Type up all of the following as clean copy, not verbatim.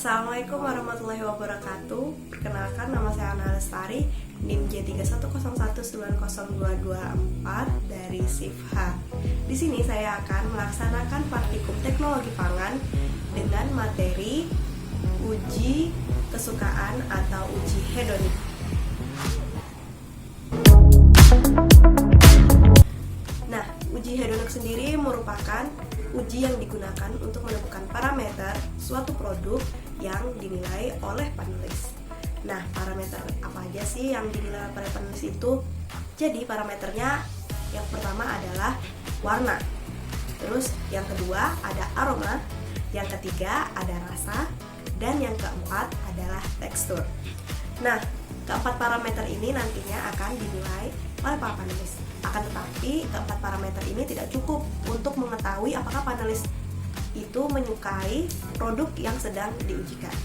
Assalamualaikum warahmatullahi wabarakatuh. Perkenalkan, nama saya Ana Lestari, NIM J3101902224 dari SIFH. Di sini saya akan melaksanakan praktikum teknologi pangan dengan materi uji kesukaan atau uji hedonik. Nah, uji hedonik sendiri merupakan uji yang digunakan untuk menentukan parameter suatu produk yang dinilai oleh panelis. Nah, parameter apa aja sih yang dinilai oleh panelis itu? Jadi, parameternya yang pertama adalah warna. Terus yang kedua ada aroma, yang ketiga ada rasa, dan yang keempat adalah tekstur. Nah, keempat parameter ini nantinya akan dinilai oleh para panelis. Akan tetapi, keempat parameter ini tidak cukup untuk mengetahui apakah panelis itu menyukai produk yang sedang diujikan.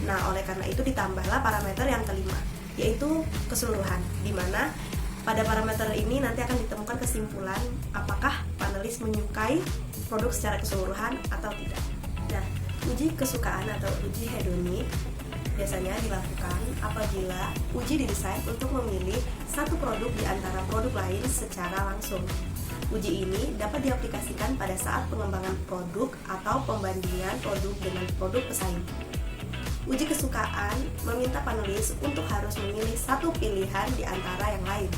Nah, oleh karena itu ditambahlah parameter yang kelima, yaitu keseluruhan, di mana pada parameter ini nanti akan ditemukan kesimpulan apakah panelis menyukai produk secara keseluruhan atau tidak. Nah, uji kesukaan atau uji hedonik biasanya dilakukan apabila uji didesain untuk memilih satu produk di antara produk lain secara langsung. Uji ini dapat diaplikasikan pada saat pengembangan produk atau pembandingan produk dengan produk pesaing. Uji kesukaan meminta panelis untuk harus memilih satu pilihan di antara yang lain.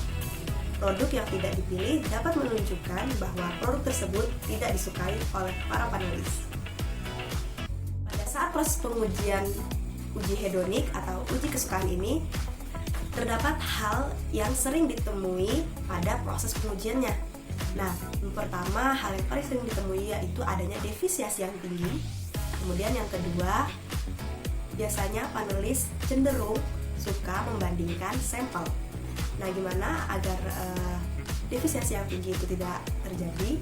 Produk yang tidak dipilih dapat menunjukkan bahwa produk tersebut tidak disukai oleh para panelis. Pada saat proses pengujian uji hedonik atau uji kesukaan ini, terdapat hal yang sering ditemui pada proses pengujiannya. Nah, yang pertama, hal yang paling sering ditemui yaitu adanya defisiasi yang tinggi. Kemudian yang kedua, biasanya panelis cenderung suka membandingkan sampel. Nah, gimana agar defisiasi yang tinggi itu tidak terjadi?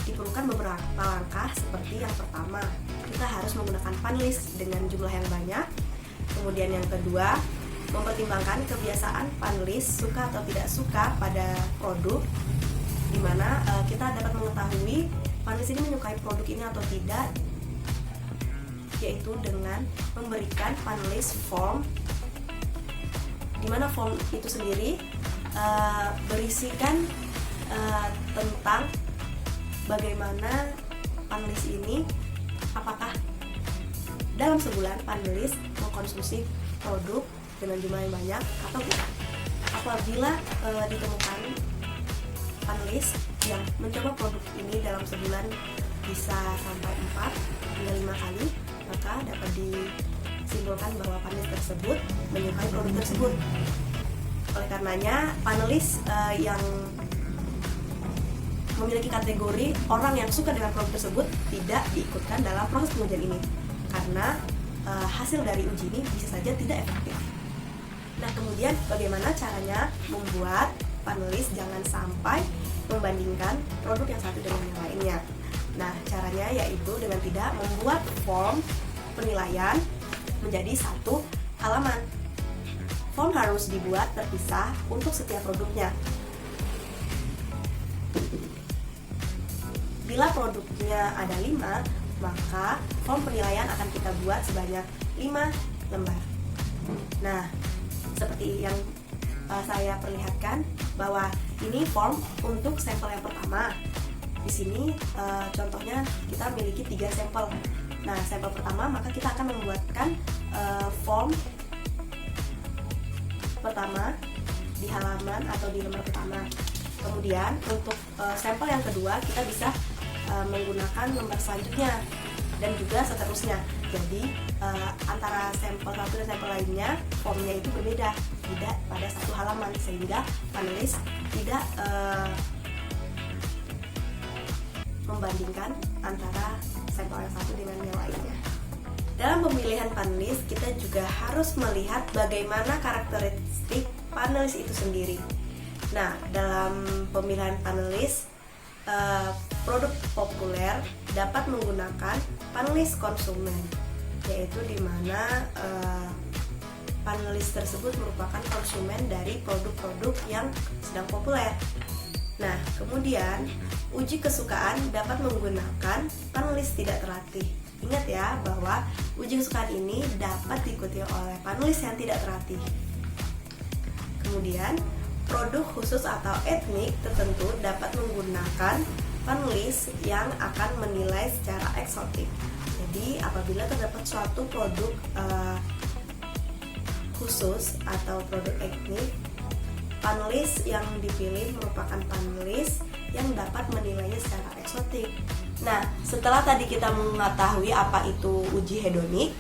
Diperlukan beberapa langkah, seperti yang pertama, kita harus menggunakan panelis dengan jumlah yang banyak. Kemudian yang kedua, mempertimbangkan kebiasaan panelis suka atau tidak suka pada produk, di mana kita dapat mengetahui panelis ini menyukai produk ini atau tidak, yaitu dengan memberikan panelis form, di mana form itu sendiri berisikan tentang bagaimana panelis ini, apakah dalam sebulan panelis mengkonsumsi produk dengan jumlah yang banyak atau tidak. Apabila ditemukan panelis yang mencoba produk ini dalam sebulan bisa sampai 4 hingga 5 kali, maka dapat disimpulkan bahwa panelis tersebut menyukai produk tersebut. Oleh karenanya, panelis yang memiliki kategori orang yang suka dengan produk tersebut tidak diikutkan dalam proses pengujian ini, karena hasil dari uji ini bisa saja tidak efektif. Nah, kemudian bagaimana caranya membuat panelis jangan sampai membandingkan produk yang satu dengan yang lainnya? Nah, caranya yaitu dengan tidak membuat form penilaian menjadi satu halaman. Form harus dibuat terpisah untuk setiap produknya. Bila produknya ada 5, maka form penilaian akan kita buat sebanyak 5 lembar. Nah, seperti yang saya perlihatkan, bahwa ini form untuk sampel yang pertama. Di sini contohnya kita memiliki 3 sampel. Nah, sampel pertama, maka kita akan membuatkan form pertama di halaman atau di lembar pertama. Kemudian untuk sampel yang kedua, kita bisa menggunakan lembar selanjutnya dan juga seterusnya. Jadi antara sampel satu dan sampel lainnya formnya itu berbeda, tidak pada satu halaman, sehingga panelis tidak membandingkan antara sampel yang satu dengan yang lainnya. Dalam pemilihan panelis, kita juga harus melihat bagaimana karakteristik panelis itu sendiri. Nah, dalam pemilihan panelis, produk populer dapat menggunakan panelis konsumen, yaitu di mana panelis tersebut merupakan konsumen dari produk-produk yang sedang populer. Nah, kemudian uji kesukaan dapat menggunakan panelis tidak terlatih, Ingat ya bahwa uji kesukaan ini dapat diikuti oleh panelis yang tidak terlatih. Kemudian, produk khusus atau etnik tertentu dapat menggunakan panelis yang akan menilai secara eksotik. Jadi, apabila terdapat suatu produk khusus atau produk etnik, panelis yang dipilih merupakan panelis yang dapat menilainya secara eksotik. Nah, setelah tadi kita mengetahui apa itu uji hedonik,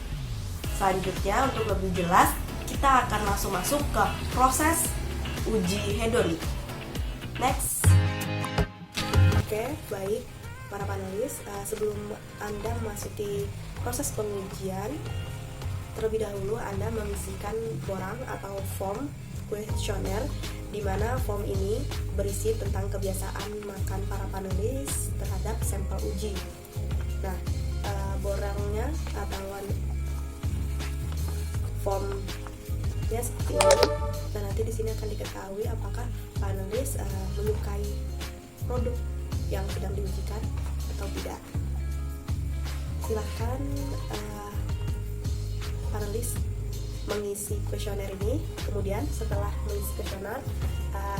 selanjutnya untuk lebih jelas kita akan langsung masuk ke proses uji hedonik. Next. Oke, baik para panelis, sebelum Anda memasuki proses pengujian, terlebih dahulu Anda mengisikan borang atau form kuesioner, di mana form ini berisi tentang kebiasaan makan para panelis terhadap sampel uji. Nah, borangnya atau formnya seperti ini. Dan nanti di sini akan diketahui apakah panelis menyukai produk yang sedang diujikan atau tidak. Silahkan panelis mengisi kuesioner ini. Kemudian setelah mengisi kuesioner,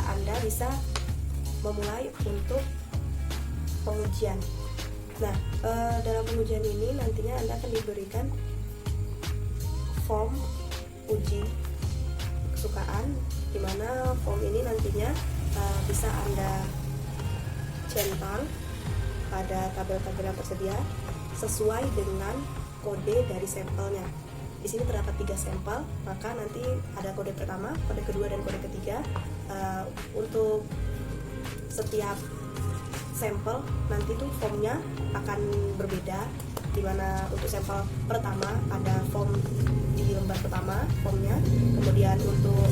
Anda bisa memulai untuk pengujian. Nah, dalam pengujian ini nantinya Anda akan diberikan form uji kesukaan, di mana form ini nantinya bisa Anda centang pada tabel-tabel yang tersedia sesuai dengan kode dari sampelnya. Di sini terdapat 3 sampel, maka nanti ada kode pertama, kode kedua, dan kode ketiga. Untuk setiap sampel nanti tuh formnya akan berbeda, dimana untuk sampel pertama ada form di lembar pertama formnya, kemudian untuk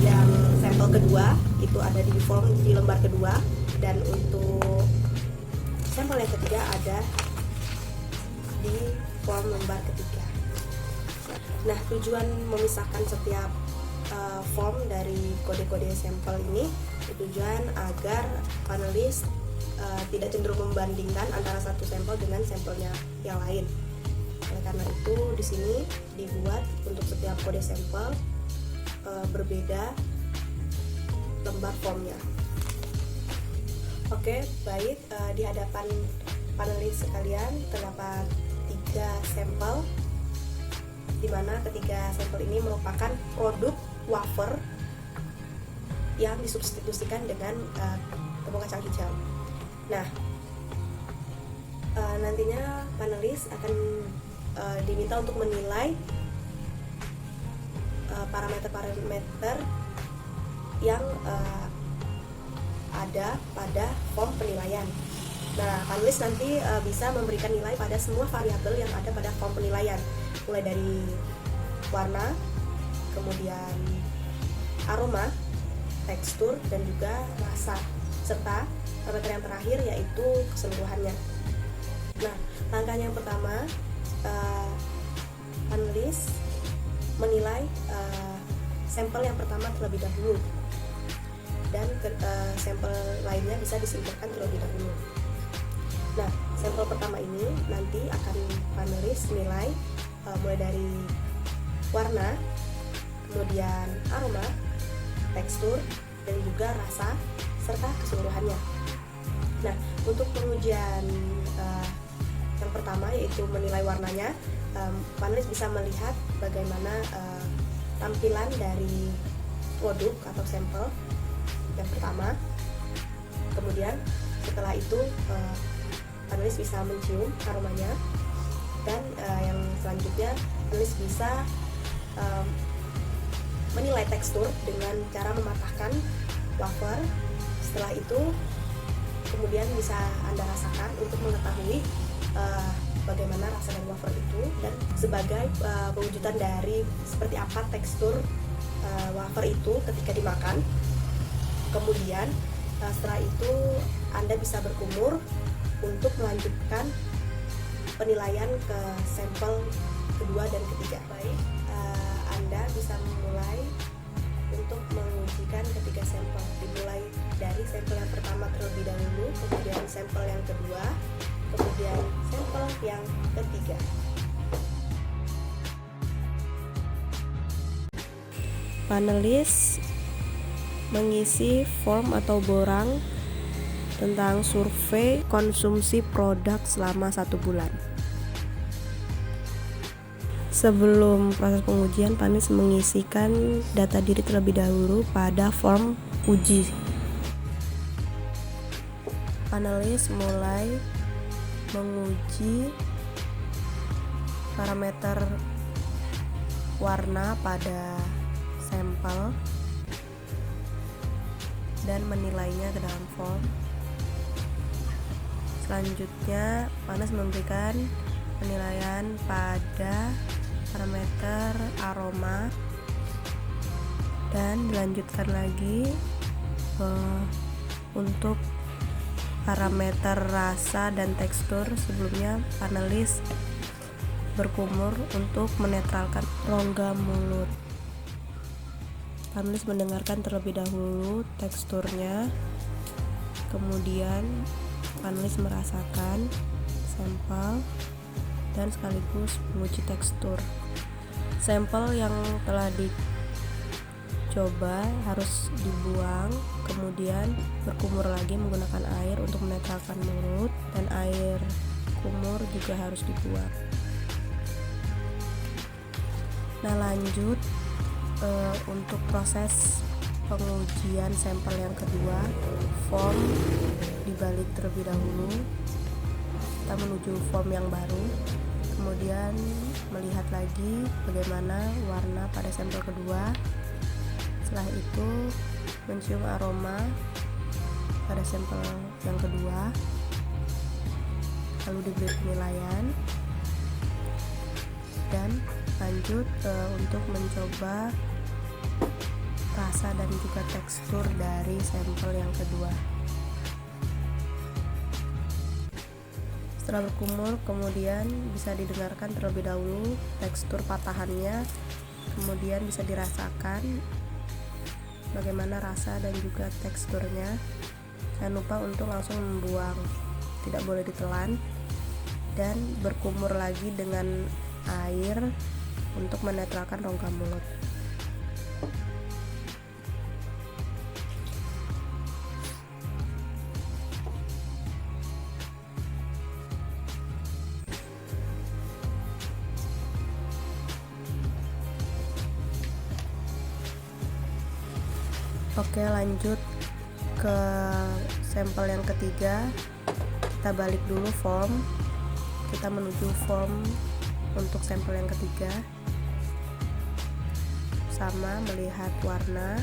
yang sampel kedua itu ada di form di lembar kedua, dan untuk sampel yang ketiga ada di form lembar ketiga. Nah, tujuan memisahkan setiap form dari kode-kode sampel ini tujuan agar panelis tidak cenderung membandingkan antara satu sampel dengan sampelnya yang lain. Oleh karena itu, di sini dibuat untuk setiap kode sampel berbeda lembar formnya. Oke, baik, di hadapan panelis sekalian terdapat 3 sampel, di mana ketiga sampel ini merupakan produk wafer yang disubstitusikan dengan tepung kacang hijau. Nah, nantinya panelis akan diminta untuk menilai parameter-parameter yang ada pada form penilaian. Nah, panelis nanti bisa memberikan nilai pada semua variabel yang ada pada form penilaian, mulai dari warna, kemudian aroma, tekstur, dan juga rasa, serta parameter yang terakhir yaitu keseluruhannya. Nah, langkah yang pertama, panelis menilai sampel yang pertama terlebih dahulu, dan sampel lainnya bisa disingkirkan terlebih dahulu. Nah, sampel pertama ini nanti akan panelis nilai mulai dari warna, kemudian aroma, tekstur, dan juga rasa, serta keseluruhannya. Nah, untuk pengujian yang pertama yaitu menilai warnanya, panelis bisa melihat bagaimana tampilan dari produk atau sampel yang pertama. Kemudian setelah itu panelis bisa mencium aromanya, dan yang selanjutnya panelis bisa menilai tekstur dengan cara mematahkan wafer. Setelah itu kemudian bisa Anda rasakan untuk mengetahui bagaimana rasa dari wafer itu, dan sebagai pewujudan dari seperti apa tekstur wafer itu ketika dimakan. Kemudian setelah itu Anda bisa berkumur untuk melanjutkan penilaian ke sampel kedua dan ketiga. Baik, Anda bisa memulai untuk mengujikan ketiga sampel, dimulai dari sampel yang pertama terlebih dahulu, kemudian sampel yang kedua, kemudian sampel yang ketiga. Panelis mengisi form atau borang tentang survei konsumsi produk selama 1 bulan. Sebelum proses pengujian, panelis mengisikan data diri terlebih dahulu pada form uji. Panelis mulai menguji parameter warna pada sampel dan menilainya ke dalam form. Selanjutnya, panelis memberikan penilaian pada parameter aroma dan dilanjutkan lagi untuk parameter rasa dan tekstur. Sebelumnya panelis berkumur untuk menetralkan rongga mulut. Panelis mendengarkan terlebih dahulu teksturnya, kemudian panelis merasakan sampel dan sekaligus menguji tekstur. Sampel yang telah dicoba harus dibuang, kemudian berkumur lagi menggunakan air untuk menetralkan mulut, dan air kumur juga harus dibuang. Nah, lanjut untuk proses pengujian sampel yang kedua, form dibalik terlebih dahulu. Kita menuju form yang baru, kemudian melihat lagi bagaimana warna pada sampel kedua. Setelah itu mencium aroma pada sampel yang kedua, lalu diberi penilaian, dan lanjut untuk mencoba rasa dan juga tekstur dari sampel yang kedua. Setelah berkumur, kemudian bisa didengarkan terlebih dahulu tekstur patahannya, kemudian bisa dirasakan bagaimana rasa dan juga teksturnya. Jangan lupa untuk langsung membuang, tidak boleh ditelan, dan berkumur lagi dengan air untuk menetralkan rongga mulut. Oke, lanjut ke sampel yang ketiga. Kita balik dulu form, kita menuju form untuk sampel yang ketiga. Sama melihat warna,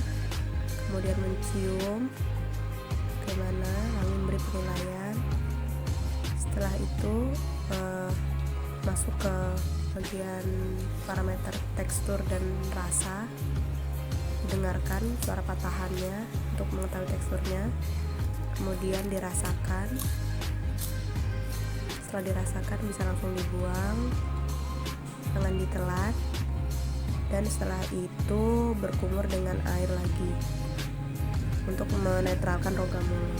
kemudian mencium bagaimana, lalu memberi penilaian. Setelah itu masuk ke bagian parameter tekstur dan rasa. Dengarkan suara patahannya untuk mengetahui teksturnya, kemudian dirasakan. Setelah dirasakan bisa langsung dibuang, jangan ditelan, dan setelah itu berkumur dengan air lagi untuk menetralkan rongga mulut.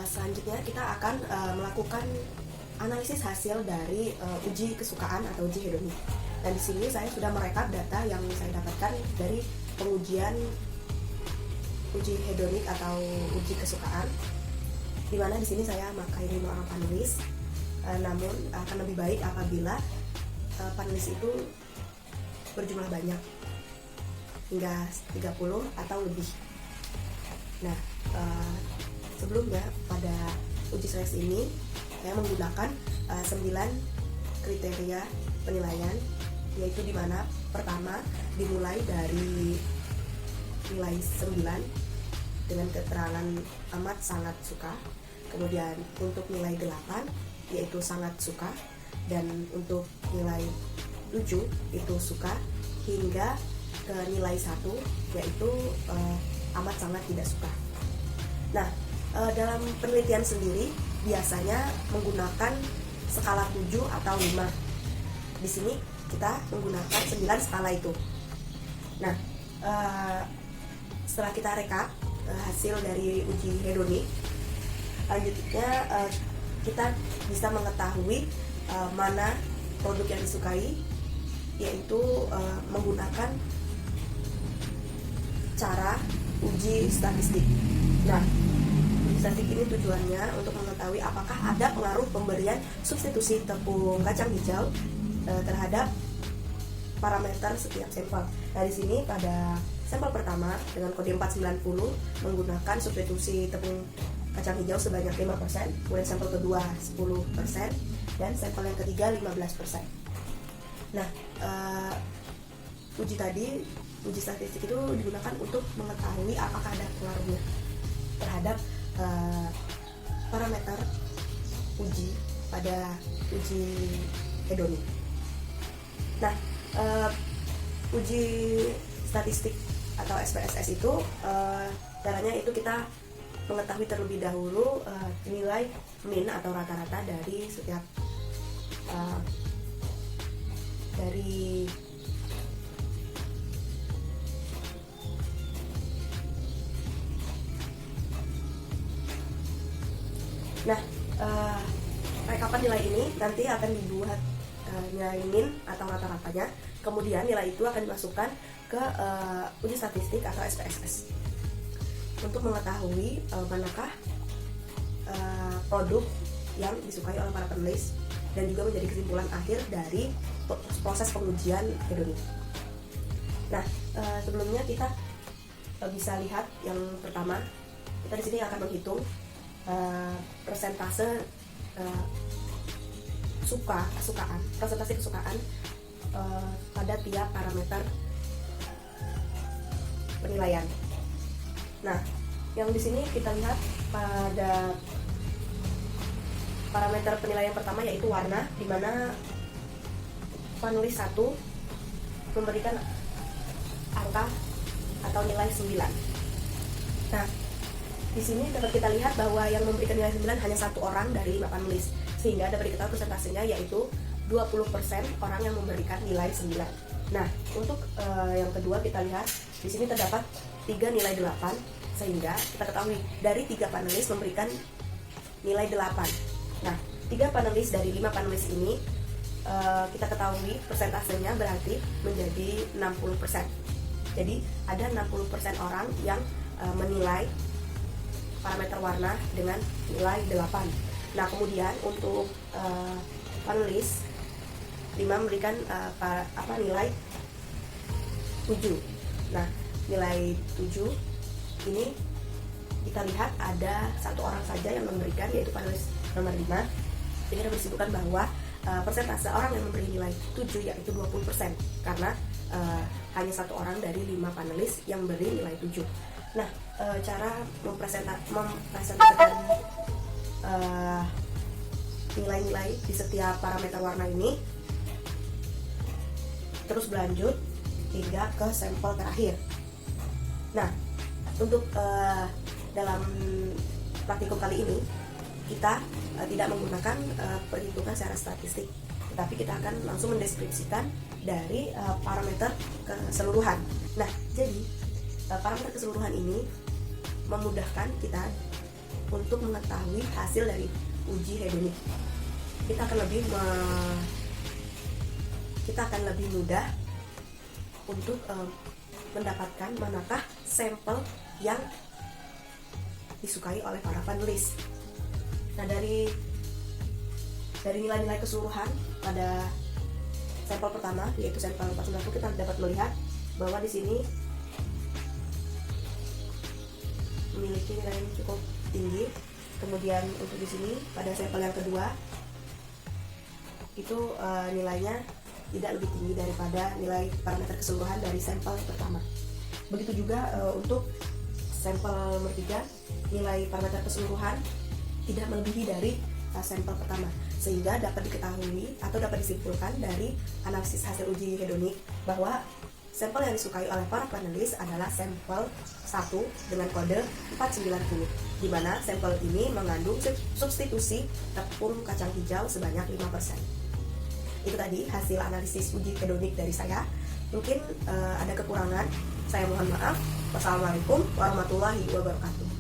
Selanjutnya kita akan melakukan analisis hasil dari uji kesukaan atau uji hedonik. Dan di sini saya sudah merekap data yang saya dapatkan dari pengujian uji hedonik atau uji kesukaan. Di mana di sini saya memakai 5 orang panelis. Namun akan lebih baik apabila panelis itu berjumlah banyak, hingga 30 atau lebih. Nah, sebelumnya pada uji seleksi ini saya menggunakan 9 kriteria penilaian, yaitu dimana pertama dimulai dari nilai 9 dengan keterangan amat sangat suka, kemudian untuk nilai 8 yaitu sangat suka, dan untuk nilai 7 itu suka, hingga ke nilai 1 yaitu amat sangat tidak suka. Nah, dalam penelitian sendiri biasanya menggunakan skala 7 atau 5. Di sini kita menggunakan 9 skala itu. Nah, setelah kita rekap hasil dari uji hedonik, selanjutnya kita bisa mengetahui mana produk yang disukai, yaitu menggunakan cara uji statistik. Nah, uji statistik ini tujuannya untuk mengetahui apakah ada pengaruh pemberian substitusi tepung kacang hijau terhadap parameter setiap sampel. Nah, di sini pada sampel pertama dengan kode 490 menggunakan substitusi tepung kacang hijau sebanyak 5%, kemudian sampel kedua 10%, dan sampel yang ketiga 15%. Nah, uji statistik itu digunakan untuk mengetahui apakah ada pengaruhnya terhadap parameter uji pada uji hedonik. Nah, uji statistik atau SPSS itu caranya itu kita mengetahui terlebih dahulu nilai min atau rata-rata dari setiap rekapan nilai ini nanti akan dibuat nilai min atau rata-ratanya, kemudian nilai itu akan dimasukkan ke uji statistik atau SPSS untuk mengetahui manakah produk yang disukai oleh para penulis dan juga menjadi kesimpulan akhir dari proses pengujian hedonik. Nah, sebelumnya kita bisa lihat yang pertama, kita di sini akan menghitung persentase presentasi kesukaan pada tiap parameter penilaian. Nah, yang di sini kita lihat pada parameter penilaian pertama yaitu warna, di mana penulis 1 memberikan angka atau nilai 9. Nah, di sini dapat kita lihat bahwa yang memberikan nilai 9 hanya 1 orang dari 5 panelis, sehingga dapat diketahui persentasenya yaitu 20% orang yang memberikan nilai 9. Nah, untuk yang kedua kita lihat di sini terdapat 3 nilai 8, sehingga kita ketahui dari 3 panelis memberikan nilai 8. Nah, 3 panelis dari 5 panelis ini kita ketahui persentasenya berarti menjadi 60%. Jadi ada 60% orang yang menilai parameter warna dengan nilai 8. Nah, kemudian untuk panelis 5 memberikan nilai 7. Nah, nilai 7 ini kita lihat ada 1 orang saja yang memberikan, yaitu panelis nomor 5. Jadi kita bersimpulkan bahwa persentase orang yang memberi nilai 7 yaitu 20%, karena hanya 1 orang dari 5 panelis yang memberi nilai 7. Nah, cara mempresentasikan nilai-nilai di setiap parameter warna ini terus berlanjut hingga ke sampel terakhir. Nah, untuk dalam praktikum kali ini kita tidak menggunakan perhitungan secara statistik, tetapi kita akan langsung mendeskripsikan dari parameter keseluruhan. Nah, jadi parameter keseluruhan ini memudahkan kita untuk mengetahui hasil dari uji hedonik. Kita akan lebih mudah untuk mendapatkan manakah sampel yang disukai oleh para panelis. Nah, dari nilai-nilai keseluruhan pada sampel pertama, yaitu sampel 490, kita dapat melihat bahwa di sini memiliki nilai yang cukup tinggi. Kemudian untuk di sini pada sampel yang kedua itu nilainya tidak lebih tinggi daripada nilai parameter keseluruhan dari sampel pertama. Begitu juga untuk sampel nomor 3, nilai parameter keseluruhan tidak melebihi dari sampel pertama, sehingga dapat diketahui atau dapat disimpulkan dari analisis hasil uji hedonik bahwa Sampel yang disukai oleh para panelis adalah sampel 1 dengan kode 490, di mana sampel ini mengandung substitusi tepung kacang hijau sebanyak 5%. Itu tadi hasil analisis uji hedonik dari saya. Mungkin ada kekurangan, saya mohon maaf. Wassalamualaikum warahmatullahi wabarakatuh.